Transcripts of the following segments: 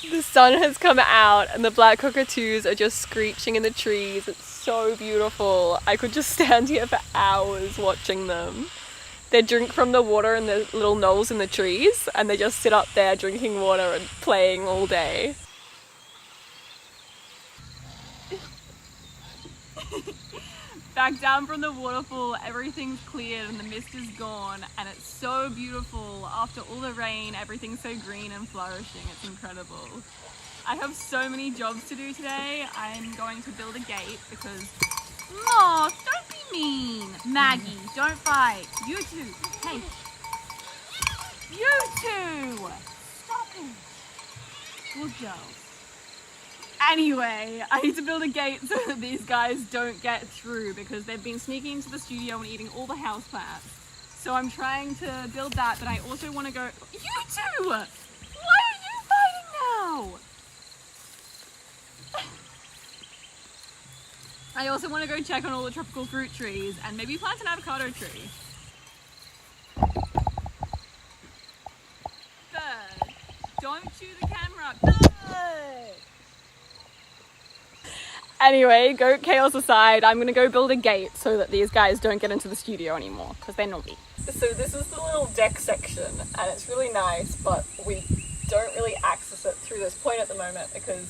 The sun has come out and the black cockatoos are just screeching in the trees. It's so beautiful. I could just stand here for hours watching them. They drink from the water in the little knolls in the trees and they just sit up there drinking water and playing all day. Back down from the waterfall, everything's cleared and the mist is gone and it's so beautiful. After all the rain, everything's so green and flourishing. It's incredible. I have so many jobs to do today. I'm going to build a gate because... Oh, don't be mean. Maggie, don't fight. You two. Hey. You two. Stop it. Good girl. Anyway, I need to build a gate so that these guys don't get through because they've been sneaking into the studio and eating all the houseplants. So I'm trying to build that, but I also want to go... You two! Why are you fighting now? I also want to go check on all the tropical fruit trees and maybe plant an avocado tree. Bird, don't chew the camera. Bird! Anyway, goat chaos aside, I'm gonna go build a gate so that these guys don't get into the studio anymore, because they're naughty. So this is the little deck section, and it's really nice, but we don't really access it through this point at the moment because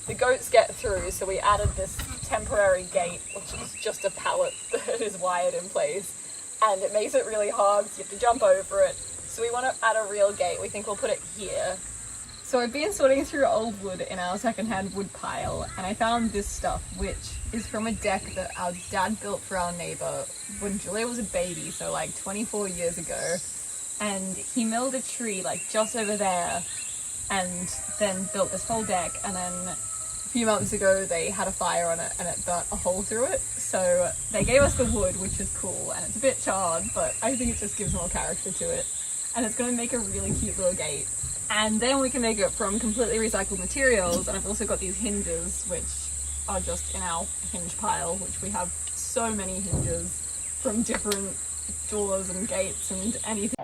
the goats get through, so we added this temporary gate, which is just a pallet that is wired in place, and it makes it really hard, so you have to jump over it. So we want to add a real gate. We think we'll put it here. So I've been sorting through old wood in our secondhand wood pile and I found this stuff, which is from a deck that our dad built for our neighbour when Julia was a baby, so like 24 years ago. And he milled a tree like just over there and then built this whole deck, and then a few months ago they had a fire on it and it burnt a hole through it. So they gave us the wood, which is cool, and it's a bit charred, but I think it just gives more character to it. And it's going to make a really cute little gate. And then we can make it from completely recycled materials, and I've also got these hinges which are just in our hinge pile, which we have so many hinges from different doors and gates and anything.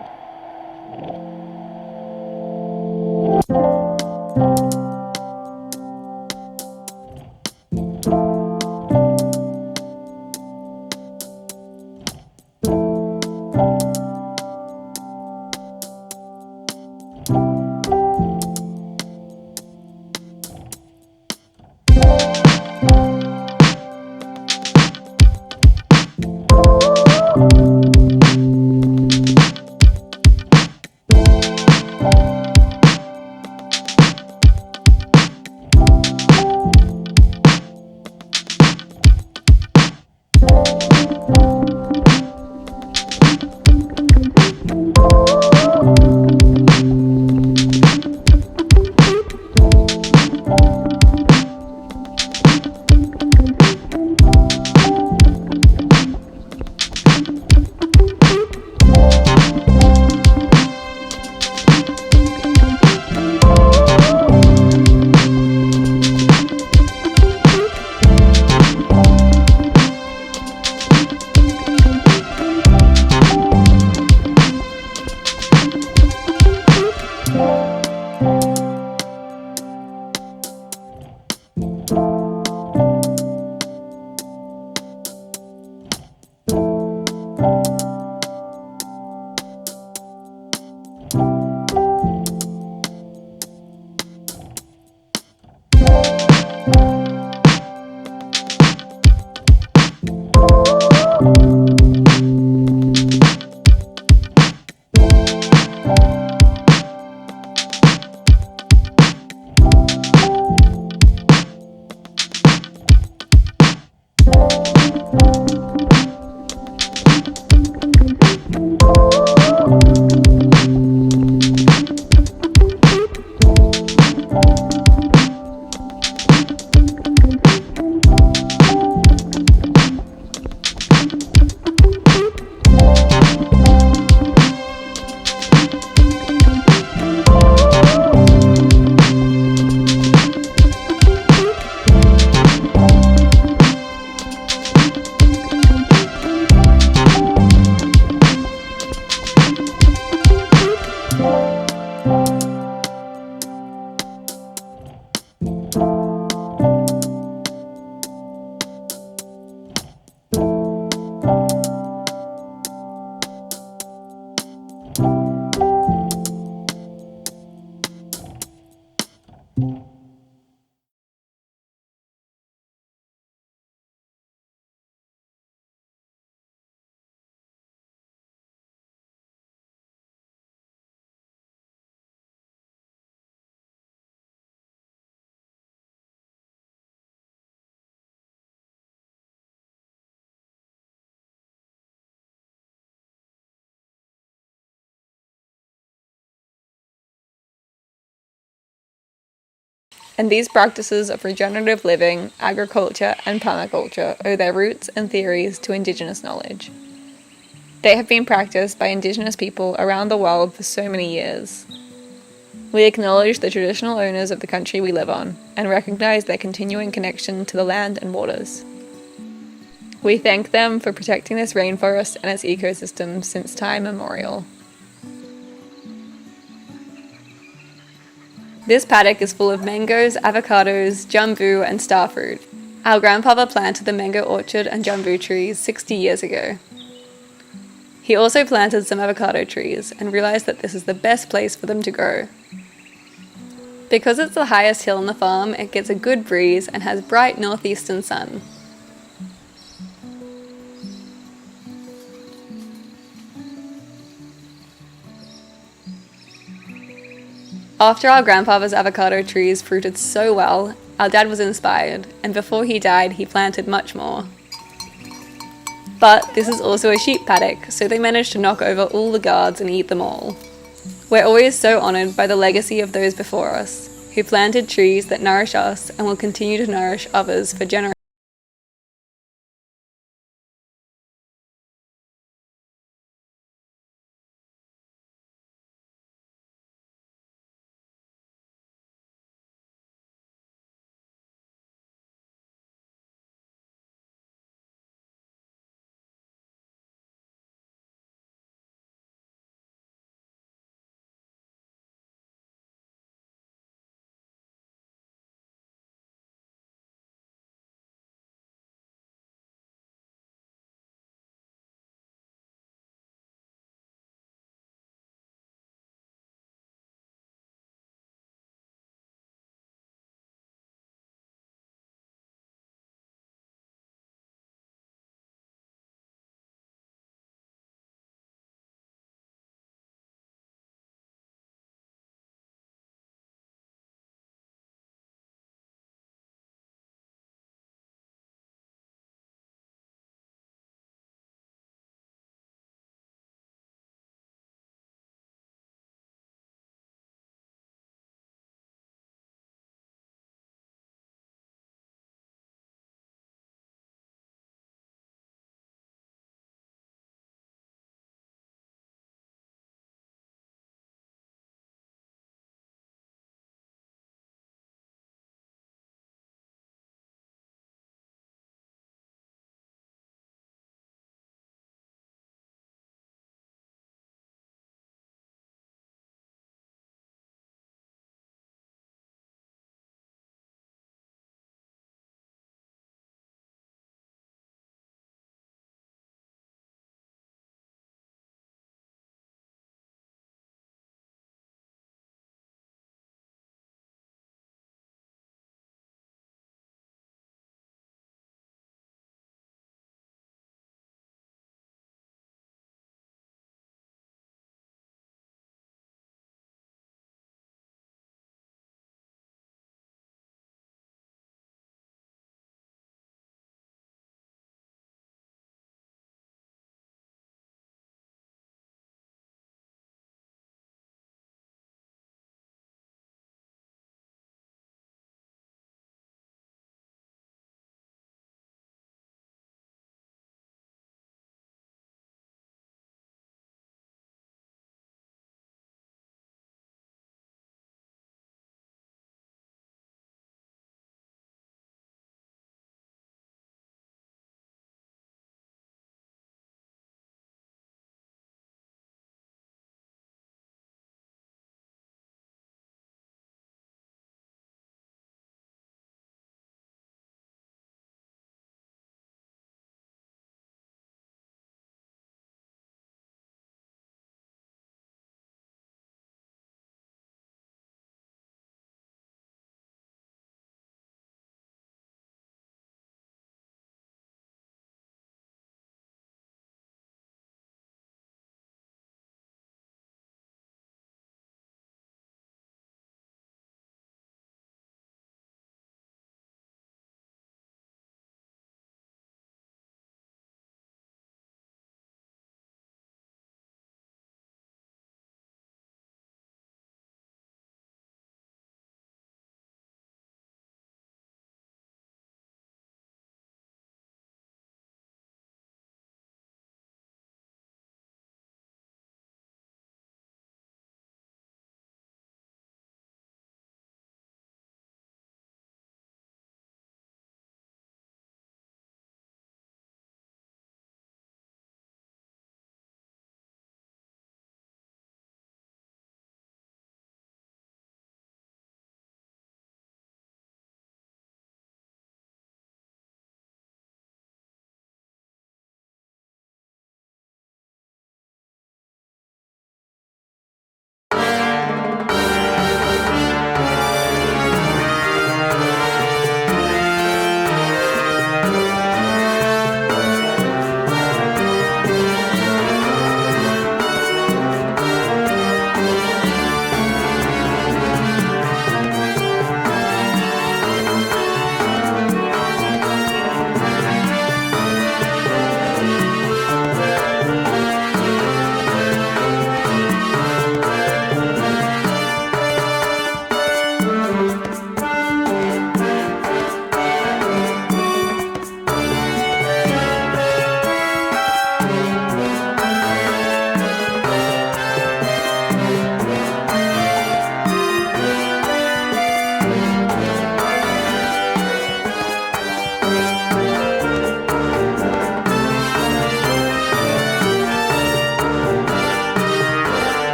And these practices of regenerative living, agriculture, and permaculture owe their roots and theories to Indigenous knowledge. They have been practiced by Indigenous people around the world for so many years. We acknowledge the traditional owners of the country we live on and recognize their continuing connection to the land and waters. We thank them for protecting this rainforest and its ecosystem since time immemorial. This paddock is full of mangoes, avocados, jambu, and starfruit. Our grandfather planted the mango orchard and jambu trees 60 years ago. He also planted some avocado trees and realized that this is the best place for them to grow. Because it's the highest hill on the farm, it gets a good breeze and has bright northeastern sun. After our grandfather's avocado trees fruited so well, our dad was inspired, and before he died, he planted much more. But this is also a sheep paddock, so they managed to knock over all the guards and eat them all. We're always so honoured by the legacy of those before us, who planted trees that nourish us and will continue to nourish others for generations.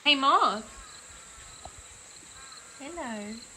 Hey, Moth. Hello.